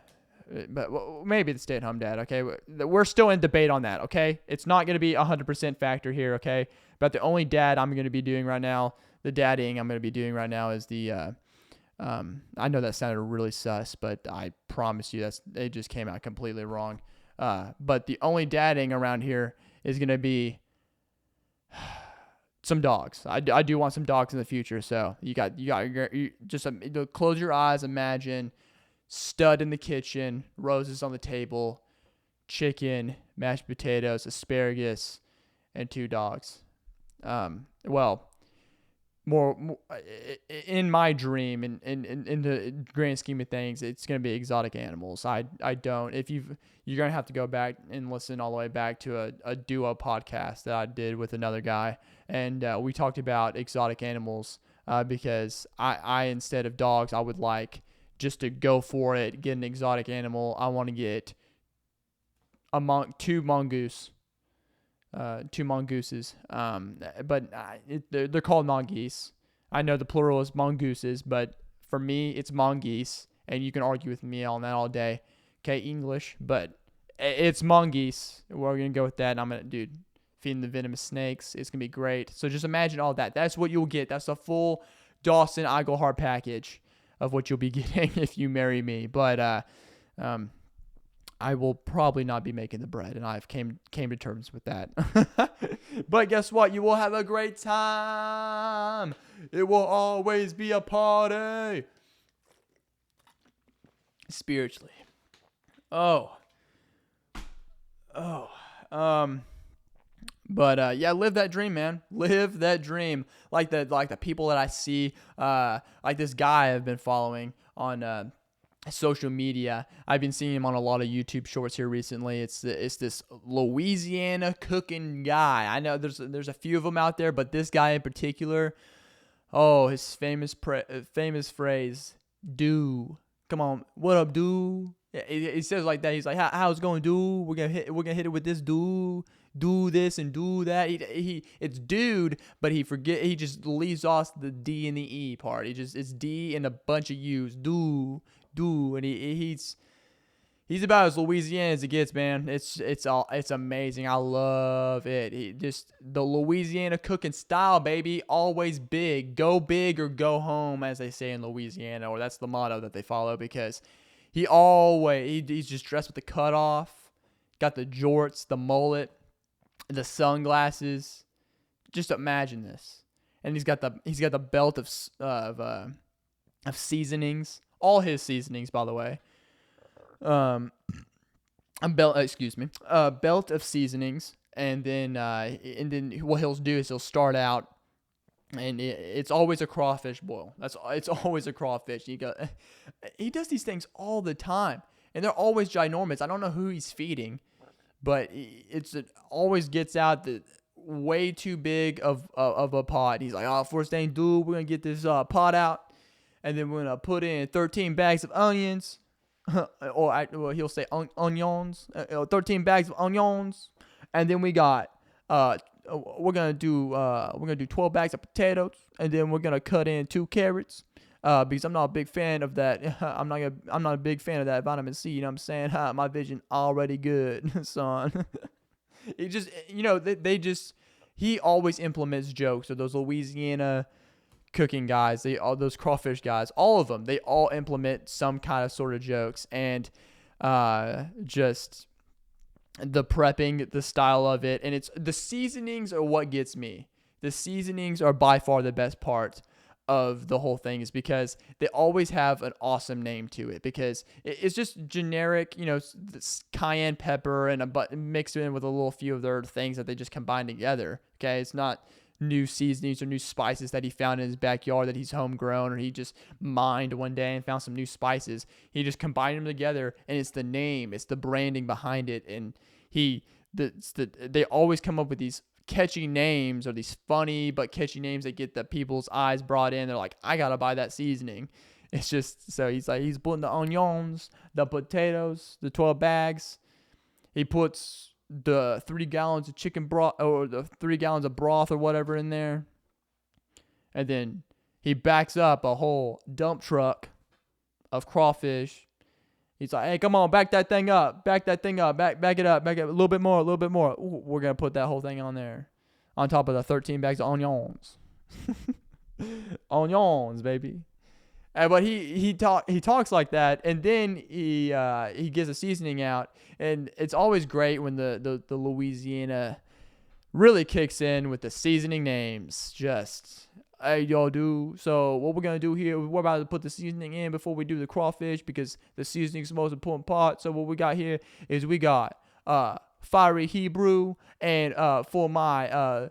maybe the stay-at-home dad. Okay, we're still in debate on that. Okay, it's not going to be 100% factor here. Okay. But the only dad I'm going to be doing right now, the dadding I'm going to be doing right now is the, I know that sounded really sus, but I promise you it just came out completely wrong. But the only dadding around here is going to be some dogs. I do want some dogs in the future. So you just close your eyes, imagine stud in the kitchen, roses on the table, chicken, mashed potatoes, asparagus, and 2 dogs. Well, more in my dream, in the grand scheme of things, it's going to be exotic animals. I don't, you're going to have to go back and listen all the way back to a duo podcast that I did with another guy. And, we talked about exotic animals, because I, instead of dogs, I would like just to go for it, get an exotic animal. I want to get two mongooses. But they're called mongoose. I know the plural is mongooses, but for me, it's mongoose, and you can argue with me on that all day. Okay, English, but it's mongoose. We're going to go with that, and I'm going to, feeding the venomous snakes. It's going to be great. So just imagine all that. That's what you'll get. That's the full Dawson Iglehart package of what you'll be getting if you marry me. But, I will probably not be making the bread, and I've came to terms with that. But guess what? You will have a great time. It will always be a party. Spiritually. But yeah, live that dream, man. Live that dream. Like the people that I see, like this guy I've been following on social media. I've been seeing him on a lot of YouTube shorts here recently. It's this Louisiana cooking guy. I know there's a few of them out there, but this guy in particular, his famous phrase, "Do, come on, what up, dude?" Yeah, he says like that. He's like, "How's it going, dude? We're gonna hit it with this, dude. Do this and do that." It's dude, but he just leaves off the D and the E part. It's D and a bunch of U's. Do, and he's about as Louisiana as it gets, man. It's amazing. I love it. The Louisiana cooking style, baby. Always big. Go big or go home, as they say in Louisiana, or that's the motto that they follow, because he's just dressed with the cutoff, got the jorts, the mullet, the sunglasses. Just imagine this. And he's got the belt of seasonings. All his seasonings, by the way. A belt of seasonings, and then what he'll do is he'll start out, and it's always a crawfish boil. It's always a crawfish. He does these things all the time, and they're always ginormous. I don't know who he's feeding, but it always gets out the way too big of a pot. He's like, "Oh, first thing, dude, we're gonna get this pot out." and then we're gonna put in 13 bags of onions, or he'll say onions, 13 bags of onions, and then we got we're gonna do 12 bags of potatoes, and then we're gonna cut in 2 carrots. Because I'm not a big fan of that. I'm not a big fan of that vitamin C. You know what I'm saying? My vision already good, son. It just, he always implements jokes. Or those Louisiana cooking guys, all those crawfish guys, all of them, they all implement some kind of sort of jokes, and just the prepping, the style of it, and it's the seasonings are what gets me. The seasonings are by far the best part of the whole thing, is because they always have an awesome name to it, because it's just generic, cayenne pepper and mixed in with a little few of their things that they just combine together. Okay, it's not new seasonings or new spices that he found in his backyard that he's homegrown, or he just mined one day and found some new spices. He just combined them together, and it's the name, it's the branding behind it, and they always come up with these catchy names, or these funny but catchy names that get the people's eyes brought in. They're like, I gotta buy that seasoning. It's just, so he's putting the onions, the potatoes, the 12 bags. He puts the 3 gallons of chicken broth, or the 3 gallons of broth or whatever in there. And then he backs up a whole dump truck of crawfish. He's like, hey, come on, back that thing up, back it up, a little bit more. Ooh, we're going to put that whole thing on there, on top of the 13 bags of onions. Onions, baby. But he talks like that, and then he gives a seasoning out, and it's always great when the Louisiana really kicks in with the seasoning names. Just, hey, y'all, dude. So what we're gonna do here, we're about to put the seasoning in before we do the crawfish, because the seasoning is the most important part. So what we got here is we got fiery Hebrew, and for my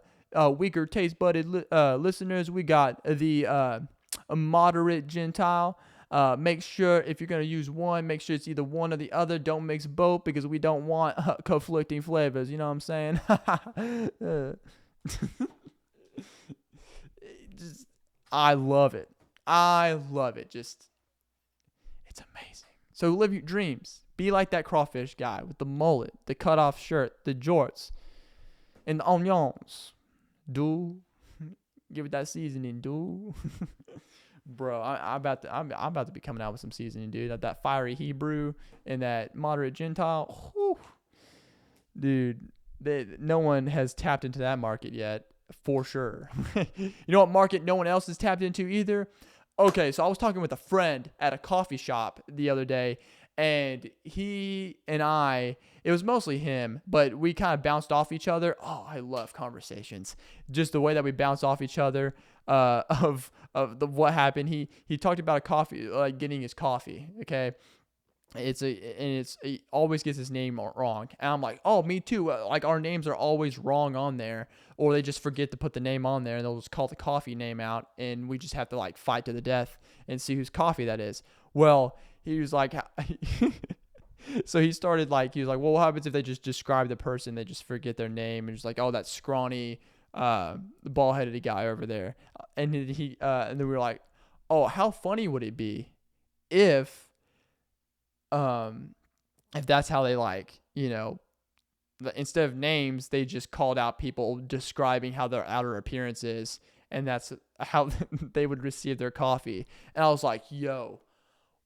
weaker taste budded listeners, we got the a moderate Gentile. Make sure, if you're going to use one, make sure it's either one or the other. Don't mix both, because we don't want conflicting flavors. You know what I'm saying? I love it. Just, it's amazing. So live your dreams. Be like that crawfish guy with the mullet, the cut off shirt, the jorts, and the onions. Dude, give it that seasoning, dude. Bro, I'm about to be coming out with some seasoning, dude. That fiery Hebrew and that moderate Gentile. Whew. Dude, no one has tapped into that market yet, for sure. You know what market no one else has tapped into either? Okay, so I was talking with a friend at a coffee shop the other day, and he and I, it was mostly him, but we kind of bounced off each other. Oh, I love conversations. Just the way that we bounce off each other of what happened. He talked about a coffee, like getting his coffee. Okay, he always gets his name wrong, and I'm like, oh, me too. Like, our names are always wrong on there, or they just forget to put the name on there, and they'll just call the coffee name out, and we just have to like fight to the death and see whose coffee that is. Well, he was like, so he started like, he was like, well, what happens if they just describe the person, they just forget their name, and just like, oh, that scrawny, bald-headed guy over there, and then we were like, oh, how funny would it be if that's how they, like, instead of names, they just called out people describing how their outer appearance is, and that's how they would receive their coffee. And I was like, yo,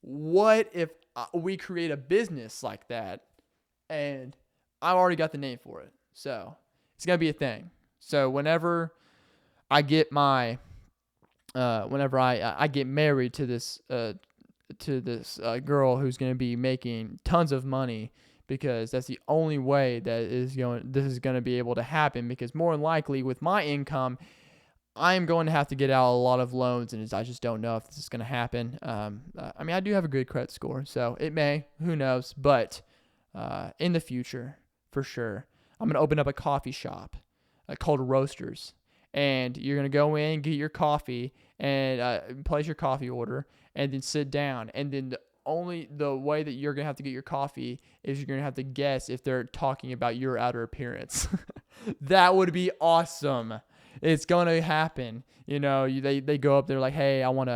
what if we create a business like that? And I've already got the name for it, so it's gonna be a thing. So whenever I get my whenever I get married to this girl who's going to be making tons of money, because that's the only way that this is going to be able to happen, because more than likely with my income, I am going to have to get out a lot of loans, and I just don't know if this is going to happen. I mean, I do have a good credit score, so it may, who knows, but in the future, for sure, I'm going to open up a coffee shop called Roasters, and you're going to go in, get your coffee, and place your coffee order, and then sit down. And then the way that you're going to have to get your coffee is you're going to have to guess if they're talking about your outer appearance. That would be awesome. It's going to happen. They go up there like, hey, I want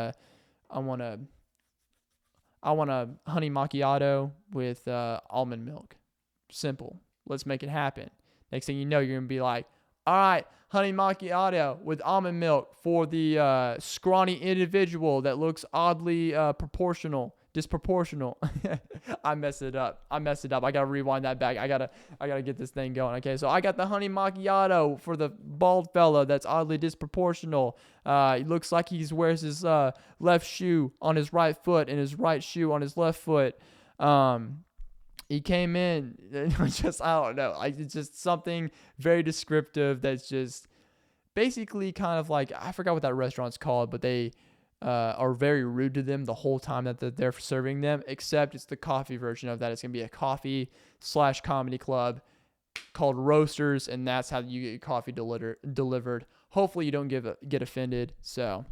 I want a honey macchiato with almond milk. Simple. Let's make it happen. Next thing you know, you're going to be like, all right, honey macchiato with almond milk for the scrawny individual that looks oddly disproportional. I messed it up. I gotta rewind that back. I gotta get this thing going. Okay, so I got the honey macchiato for the bald fella that's oddly disproportional. He looks like he wears his left shoe on his right foot and his right shoe on his left foot. He came in, just, I don't know, like, it's just something very descriptive that's just basically kind of like, I forgot what that restaurant's called, but they are very rude to them the whole time that they're serving them, except it's the coffee version of that. It's going to be a coffee/comedy club called Roasters, and that's how you get your coffee delivered. Hopefully you don't get offended, so,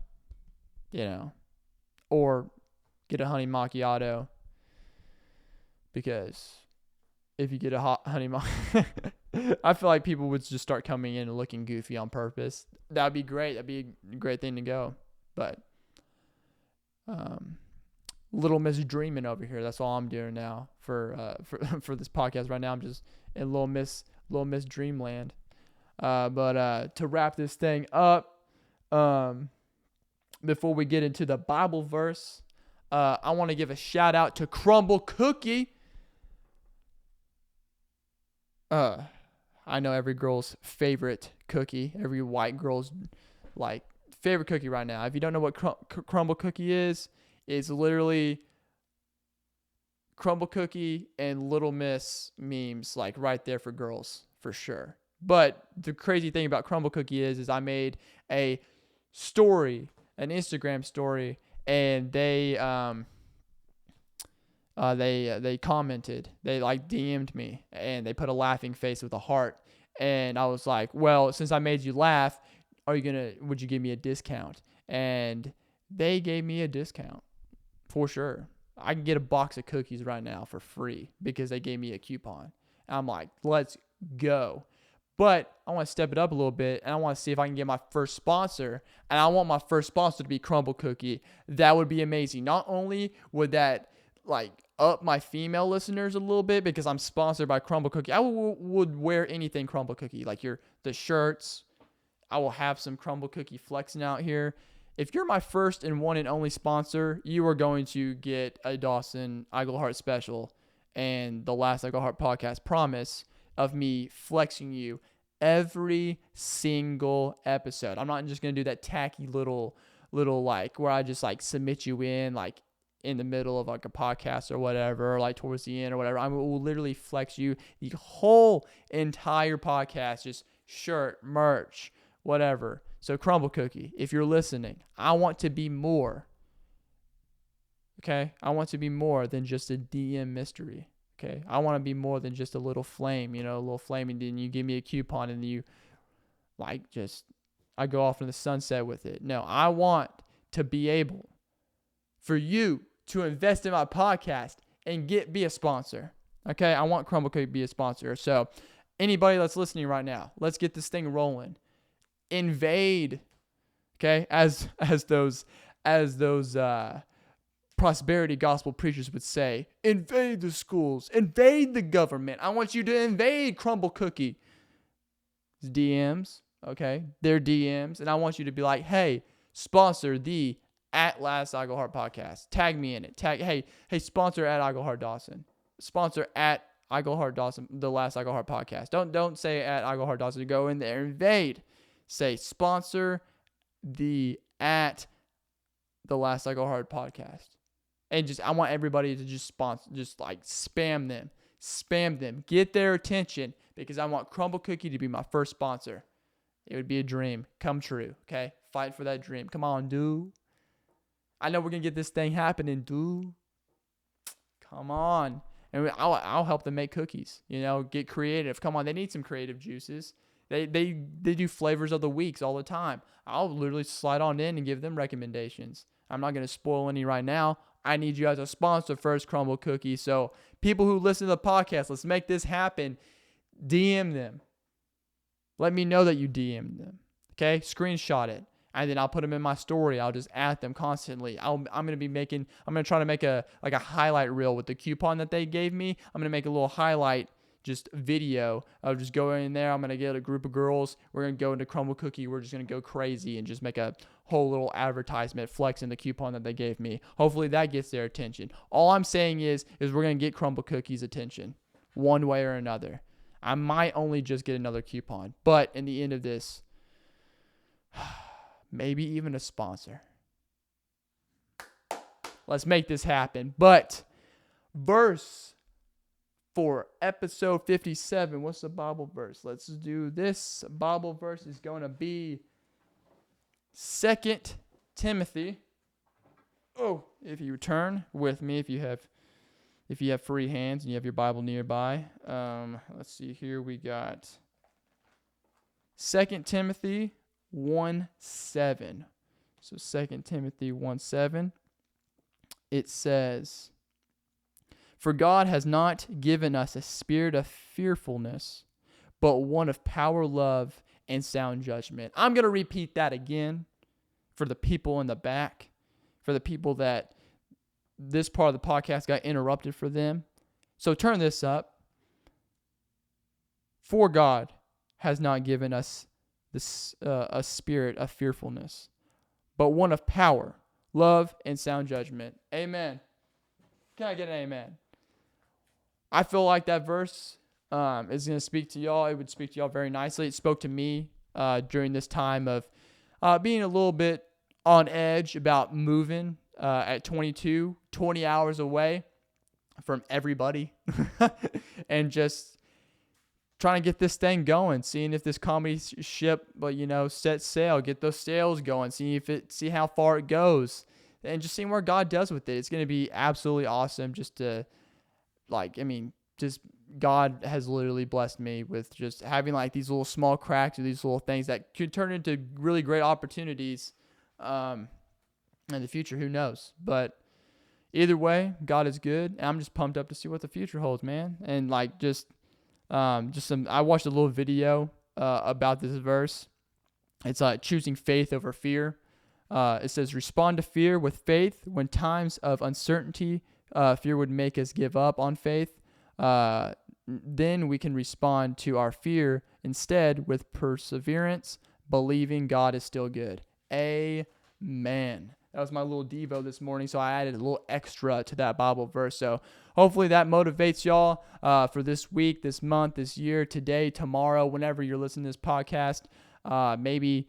or get a honey macchiato. Because if you get a hot honey macchiato, I feel like people would just start coming in and looking goofy on purpose. That'd be great. That'd be a great thing to go. But Little Miss Dreaming over here. That's all I'm doing now for this podcast right now. I'm just in Little Miss Dreamland. But to wrap this thing up, before we get into the Bible verse, I want to give a shout out to Crumble Cookie. I know every girl's favorite cookie, every white girl's like favorite cookie right now. If you don't know what Crumble Cookie is, it's literally Crumble Cookie and Little Miss memes, like right there for girls for sure. But the crazy thing about Crumble Cookie is I made a story, an Instagram story, and they commented, they like DM'd me, and they put a laughing face with a heart. And I was like, well, since I made you laugh, would you give me a discount? And they gave me a discount for sure. I can get a box of cookies right now for free because they gave me a coupon. And I'm like, let's go. But I want to step it up a little bit, and I want to see if I can get my first sponsor. And I want my first sponsor to be Crumble Cookie. That would be amazing. Not only would that like up my female listeners a little bit because I'm sponsored by Crumble Cookie. I would wear anything Crumble Cookie, like the shirts. I will have some Crumble Cookie flexing out here. If you're my first and one and only sponsor, you are going to get a Dawson Iglehart special and the Last Iglehart podcast promise of me flexing you every single episode. I'm not just going to do that tacky little like where I just like submit you in like in the middle of like a podcast or whatever, or like towards the end or whatever. I will literally flex you the whole entire podcast, just shirt, merch, whatever. So Crumble Cookie, if you're listening, I want to be more. Okay? I want to be more than just a DM mystery. Okay? I want to be more than just a little flame, a little flame, and then you give me a coupon and you like just, I go off in the sunset with it. No, I want to be able for you to invest in my podcast and be a sponsor. Okay? I want Crumble Cookie to be a sponsor. So anybody that's listening right now, let's get this thing rolling. Invade, okay? As those prosperity gospel preachers would say, invade the schools, invade the government. I want you to invade Crumble Cookie DMs, okay? Their DMs, and I want you to be like, hey, sponsor the at Last Iglehart podcast. Tag me in it. Hey, sponsor at Iglehart Dawson. Sponsor at Iglehart Dawson, the Last Iglehart podcast. Don't say at Iglehart Dawson. Go in there, invade. Say sponsor the at the Last Iglehart podcast. And I want everybody to just sponsor, just like spam them, get their attention, because I want Crumble Cookie to be my first sponsor. It would be a dream come true. Okay, fight for that dream. Come on, dude. I know we're gonna get this thing happening, dude. Come on, and I'll help them make cookies. Get creative. Come on, they need some creative juices. They do flavors of the weeks all the time. I'll literally slide on in and give them recommendations. I'm not gonna spoil any right now. I need you as a sponsor first, Crumble Cookie. So people who listen to the podcast, let's make this happen. DM them. Let me know that you DM'd them. Okay? Screenshot it. and then I'll put them in my story. I'll just add them constantly. I'm going to try to make a highlight reel with the coupon that they gave me. I'm going to make a little highlight just video. I'll just go in there. I'm going to get a group of girls. We're going to go into Crumble Cookie. We're just going to go crazy and just make a whole little advertisement flexing the coupon that they gave me. Hopefully that gets their attention. All I'm saying is we're going to get Crumble Cookie's attention one way or another. I might only just get another coupon, but in the end of this, maybe even a sponsor. Let's make this happen. But verse for episode 57. What's the Bible verse? Let's do this. Bible verse is going to be 2 Timothy. Oh, if you turn with me, if you have free hands and you have your Bible nearby. Let's see here. We got 2 Timothy 1:7. So 2 Timothy 1:7. It says, "For God has not given us a spirit of fearfulness, but one of power, love, and sound judgment." I'm going to repeat that again for the people in the back, for the people that this part of the podcast got interrupted for them. So turn this up. For God has not given us a spirit of fearfulness, but one of power, love, and sound judgment. Amen. Can I get an amen? I feel like that verse is going to speak to y'all. It would speak to y'all very nicely. It spoke to me during this time of being a little bit on edge about moving at 22, 20 hours away from everybody and just trying to get this thing going, seeing if this comedy ship, set sail, get those sails going, see how far it goes, and just seeing where God does with it. It's going to be absolutely awesome just to, God has literally blessed me with just having these little small cracks or these little things that could turn into really great opportunities in the future. Who knows? But either way, God is good. And I'm just pumped up to see what the future holds, man. And I watched a little video about this verse. It's choosing faith over fear. It says, "Respond to fear with faith. When times of uncertainty, fear would make us give up on faith. Then we can respond to our fear instead with perseverance, believing God is still good." Amen. That was my little Devo this morning, so I added a little extra to that Bible verse. So hopefully that motivates y'all for this week, this month, this year, today, tomorrow, whenever you're listening to this podcast. Maybe,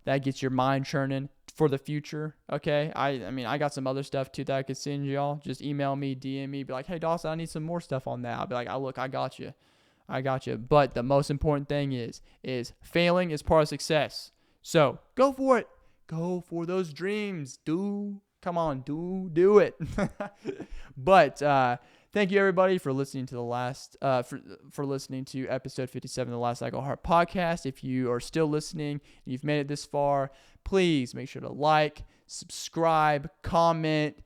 that gets your mind churning for the future, okay? I got some other stuff too that I could send y'all. Just email me, DM me, be like, "Hey, Dawson, I need some more stuff on that." I'll be like, "Oh, look, I got you. But the most important thing is failing is part of success. So go for it. Go for those dreams. Come on, do it. But thank you everybody for listening to the last for listening to episode 57 of the Last I Go Heart podcast. If you are still listening and you've made it this far, please make sure to like, subscribe, comment,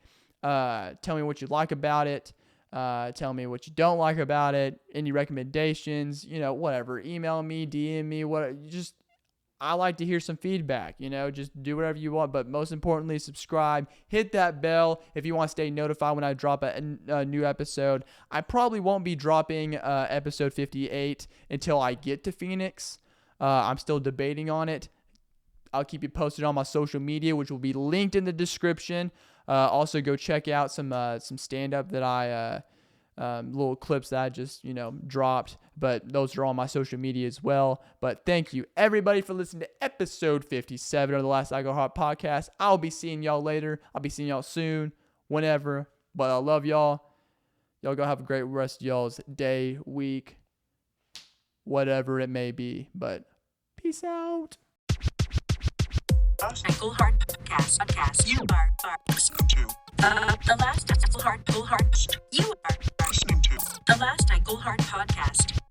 tell me what you like about it. Tell me what you don't like about it. Any recommendations, whatever. Email me, DM me, I like to hear some feedback, just do whatever you want. But most importantly, subscribe, hit that bell if you want to stay notified when I drop a new episode. I probably won't be dropping episode 58 until I get to Phoenix. I'm still debating on it. I'll keep you posted on my social media, which will be linked in the description. Also, go check out some stand-up that I little clips that I just dropped, but those are on my social media as well. But thank you everybody for listening to episode 57 of the Last I Go Heart podcast. I'll be seeing y'all later. I'll be seeing y'all soon, whenever. But I love y'all. Y'all go have a great rest of y'all's day, week, whatever it may be. But peace out. Ankle Heart Podcast. You are listening to the Last Ankle Heart. You are listening to the Last Ankle Heart Podcast.